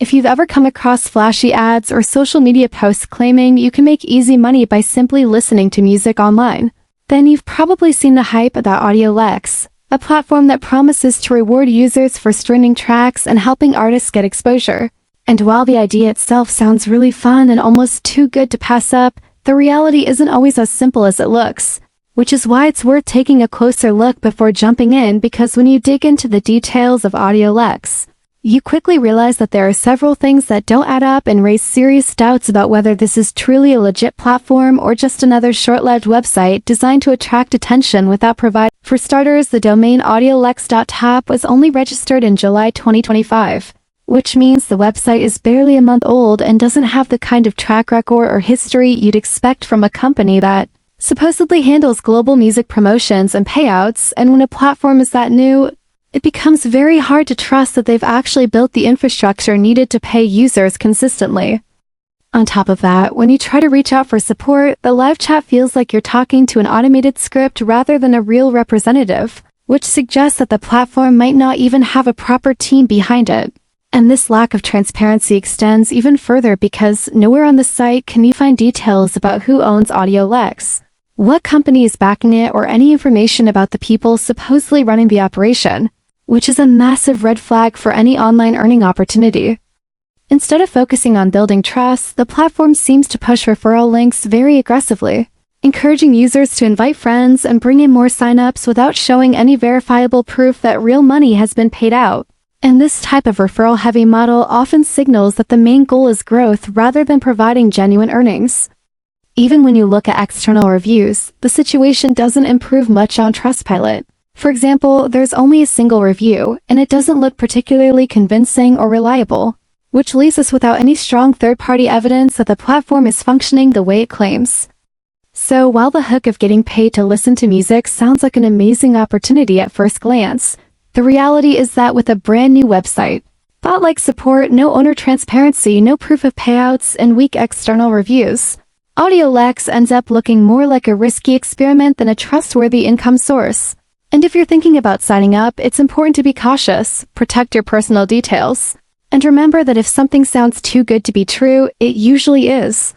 If you've ever come across flashy ads or social media posts claiming you can make easy money by simply listening to music online, then you've probably seen the hype about Audiolex, a platform that promises to reward users for streaming tracks and helping artists get exposure. And while the idea itself sounds really fun and almost too good to pass up, the reality isn't always as simple as it looks, which is why it's worth taking a closer look before jumping in, because when you dig into the details of Audiolex, you quickly realize that there are several things that don't add up and raise serious doubts about whether this is truly a legit platform or just another short-lived website designed to attract attention without providing. For starters, the domain audiolex.top was only registered in July 2025, which means the website is barely a month old and doesn't have the kind of track record or history you'd expect from a company that supposedly handles global music promotions and payouts. And when a platform is that new, it becomes very hard to trust that they've actually built the infrastructure needed to pay users consistently. On top of that, when you try to reach out for support, the live chat feels like you're talking to an automated script rather than a real representative, which suggests that the platform might not even have a proper team behind it. And this lack of transparency extends even further because nowhere on the site can you find details about who owns Audiolex, what company is backing it, or any information about the people supposedly running the operation, which is a massive red flag for any online earning opportunity. Instead of focusing on building trust, the platform seems to push referral links very aggressively, encouraging users to invite friends and bring in more signups without showing any verifiable proof that real money has been paid out. And this type of referral-heavy model often signals that the main goal is growth rather than providing genuine earnings. Even when you look at external reviews, the situation doesn't improve much on Trustpilot. For example, there's only a single review, and it doesn't look particularly convincing or reliable, which leaves us without any strong third-party evidence that the platform is functioning the way it claims. So while the hook of getting paid to listen to music sounds like an amazing opportunity at first glance, the reality is that with a brand new website, bot-like support, no owner transparency, no proof of payouts, and weak external reviews, Audiolex ends up looking more like a risky experiment than a trustworthy income source. And if you're thinking about signing up, it's important to be cautious, protect your personal details, and remember that if something sounds too good to be true, it usually is.